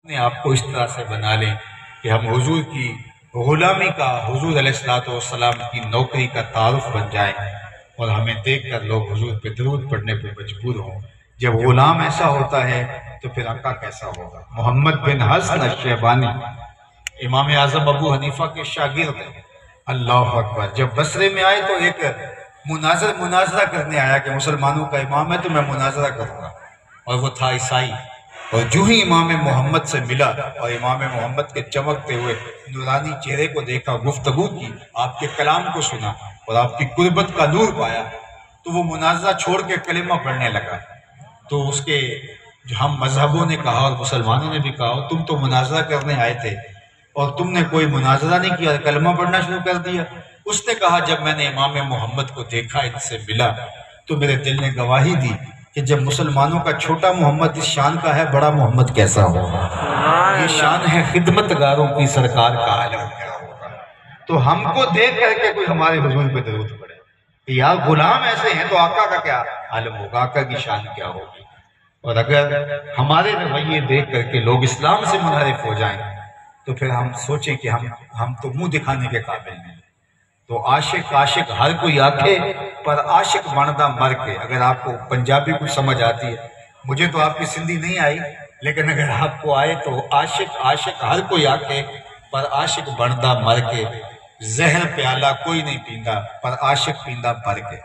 اپنے آپ کو اس طرح سے بنا لیں کہ ہم حضور کی غلامی کا، حضور علیہ السلام کی نوکری کا تعارف بن جائیں اور ہمیں دیکھ کر لوگ حضور پہ درود پڑھنے پہ مجبور ہوں۔ جب غلام ایسا ہوتا ہے تو پھر آقا کیسا ہوگا؟ محمد بن حسن الشیبانی امام اعظم ابو حنیفہ کے شاگرد ہیں۔ اللہ اکبر! جب بصرے میں آئے تو ایک مناظرہ کرنے آیا کہ مسلمانوں کا امام ہے تو میں مناظرہ کروں گا، اور وہ تھا عیسائی۔ اور جو ہی امام محمد سے ملا اور امام محمد کے چمکتے ہوئے نورانی چہرے کو دیکھا، گفتگو کی، آپ کے کلام کو سنا اور آپ کی قربت کا نور پایا، تو وہ مناظرہ چھوڑ کے کلمہ پڑھنے لگا۔ تو اس کے جو ہم مذہبوں نے کہا اور مسلمانوں نے بھی کہا، تم تو مناظرہ کرنے آئے تھے اور تم نے کوئی مناظرہ نہیں کیا، کلمہ پڑھنا شروع کر دیا۔ اس نے کہا جب میں نے امام محمد کو دیکھا، ان سے ملا، تو میرے دل نے گواہی دی کہ جب مسلمانوں کا چھوٹا محمد اس شان کا ہے، بڑا محمد کیسا ہوگا؟ یہ شان ہے خدمتگاروں کی، سرکار کا عالم کیا ہوگا؟ تو ہم کو دیکھ کر کے کوئی ہمارے حضور پہ درود پڑے کہ یار غلام ایسے ہیں تو آقا کا کیا عالم ہوگا، آقا کی شان کیا ہوگی؟ اور اگر ہمارے رویے دیکھ کر کے لوگ اسلام سے منحرف ہو جائیں تو پھر ہم سوچیں کہ ہم تو منہ دکھانے کے قابل نہیں۔ تو عاشق ہر کوئی آکھے پر عاشق بندہ مر کے۔ اگر آپ کو پنجابی کچھ سمجھ آتی ہے، مجھے تو آپ کی سندھی نہیں آئی، لیکن اگر آپ کو آئے تو عاشق ہر کوئی آکھے پر عاشق بندہ مر کے، زہر پیالہ کوئی نہیں پیندا پر عاشق پیندا بھر کے۔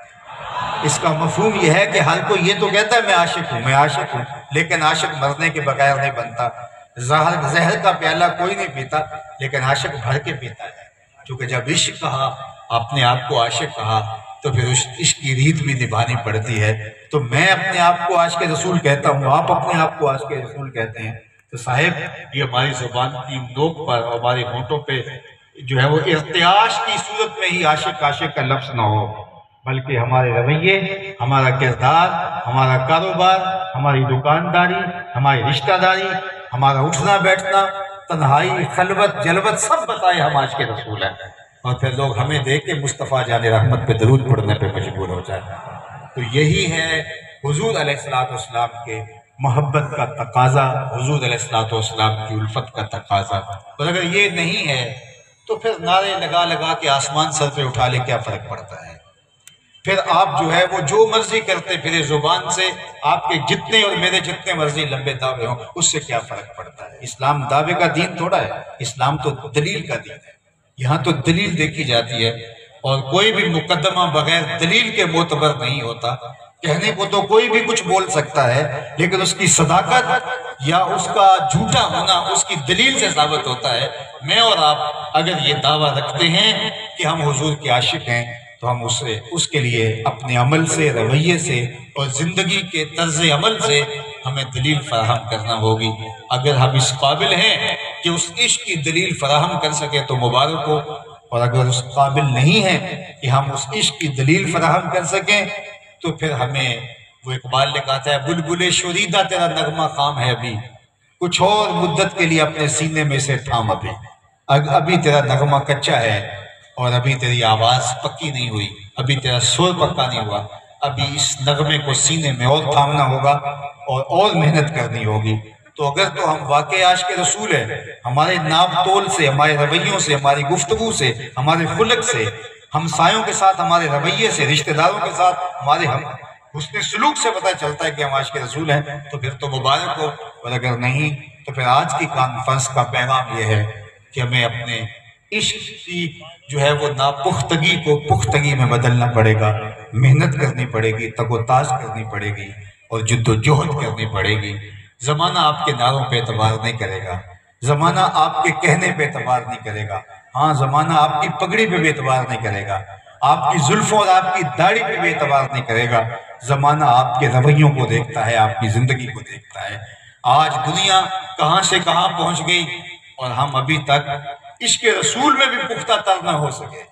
اس کا مفہوم یہ ہے کہ ہر کوئی یہ تو کہتا ہے میں عاشق ہوں، لیکن عاشق مرنے کے بغیر نہیں بنتا۔ زہر کا پیالہ کوئی نہیں پیتا، لیکن عاشق بھر کے پیتا ہے، کیونکہ جب عشق کہا، اپنے آپ کو عاشق کہا، تو پھر اس عشق کی ریت بھی نبھانی پڑتی ہے۔ تو میں اپنے آپ کو عاشق رسول کہتا ہوں، آپ اپنے آپ کو عاشق رسول کہتے ہیں، تو صاحب یہ ہماری زبان کی نوک پر اور ہمارے ہونٹوں پہ جو ہے وہ ارتعاش کی صورت میں ہی عاشق کا لفظ نہ ہو، بلکہ ہمارے رویے، ہمارا کردار، ہمارا کاروبار، ہماری دکانداری، ہماری رشتہ داری، ہمارا اٹھنا بیٹھنا، تنہائی، خلوت، جلوت، سب بتائے ہم عاشق رسول ہیں، اور پھر لوگ ہمیں دیکھ کے مصطفیٰ جان رحمت پہ درود پڑھنے پہ مجبور ہو جائیں۔ تو یہی ہے حضور علیہ السلام کے محبت کا تقاضا، حضور علیہ السلام کی الفت کا تقاضا۔ اور اگر یہ نہیں ہے تو پھر نعرے لگا کے آسمان سر پہ اٹھا لے کیا فرق پڑتا ہے؟ پھر آپ جو ہے وہ جو مرضی کرتے پھرے زبان سے، آپ کے جتنے اور میرے جتنے مرضی لمبے دعوے ہوں، اس سے کیا فرق پڑتا ہے؟ اسلام دعوے کا دین تھوڑا ہے، اسلام تو دلیل کا دین ہے۔ یہاں تو دلیل دیکھی جاتی ہے، اور کوئی بھی مقدمہ بغیر دلیل کے معتبر نہیں ہوتا۔ کہنے کو تو کوئی بھی کچھ بول سکتا ہے، لیکن اس کی صداقت یا اس کا جھوٹا ہونا اس کی دلیل سے ثابت ہوتا ہے۔ میں اور آپ اگر یہ دعویٰ رکھتے ہیں کہ ہم حضور کے عاشق ہیں، تو ہم اس کے لیے اپنے عمل سے، رویے سے اور زندگی کے طرز عمل سے ہمیں دلیل فراہم کرنا ہوگی۔ اگر ہم اس قابل ہیں کہ اس عشق کی دلیل فراہم کر سکیں تو مبارک ہو، اور اگر اس قابل نہیں ہیں کہ ہم اس عشق کی دلیل فراہم کر سکیں تو پھر ہمیں، وہ اقبال نے کہا ہے، بلبل شوریدہ تیرا نغمہ خام ہے ابھی، کچھ اور مدت کے لیے اپنے سینے میں سے تھام ابھی تیرا نغمہ کچا ہے، اور ابھی تیری آواز پکی نہیں ہوئی، ابھی تیرا سور پکا نہیں ہوا، ابھی اس نغمے کو سینے میں اور تھامنا ہوگا اور محنت کرنی ہوگی۔ تو اگر تو ہم واقعی عاشق رسول ہیں، ہمارے ناپ تول سے، ہمارے رویوں سے، ہماری گفتگو سے، ہمارے خلق سے، ہمسایوں کے ساتھ ہمارے رویے سے، رشتہ داروں کے ساتھ ہمارے حسن سلوک سے پتہ چلتا ہے کہ ہم عاشق رسول ہیں، تو پھر تو مبارک ہو، اور اگر نہیں تو پھر آج کی کانفرنس کا پیغام یہ ہے کہ ہمیں اپنے عشق کی جو ہے وہ ناپختگی کو پختگی میں بدلنا پڑے گا، محنت کرنی پڑے گی، تگ و تاز کرنی پڑے گی، اور جد و جہد کرنی پڑے گی۔ زمانہ آپ کے نعروں پہ اعتبار نہیں کرے گا، زمانہ آپ کے کہنے پہ اعتبار نہیں کرے گا، ہاں زمانہ آپ کی پگڑی پہ بھی اعتبار نہیں کرے گا، آپ کی زلفوں اور آپ کی داڑھی پہ بھی اعتبار نہیں کرے گا، زمانہ آپ کے رویوں کو دیکھتا ہے، آپ کی زندگی کو دیکھتا ہے۔ آج دنیا کہاں سے کہاں پہنچ گئی، اور ہم ابھی تک عشق رسول میں بھی پختہ تر نہ ہو سکے۔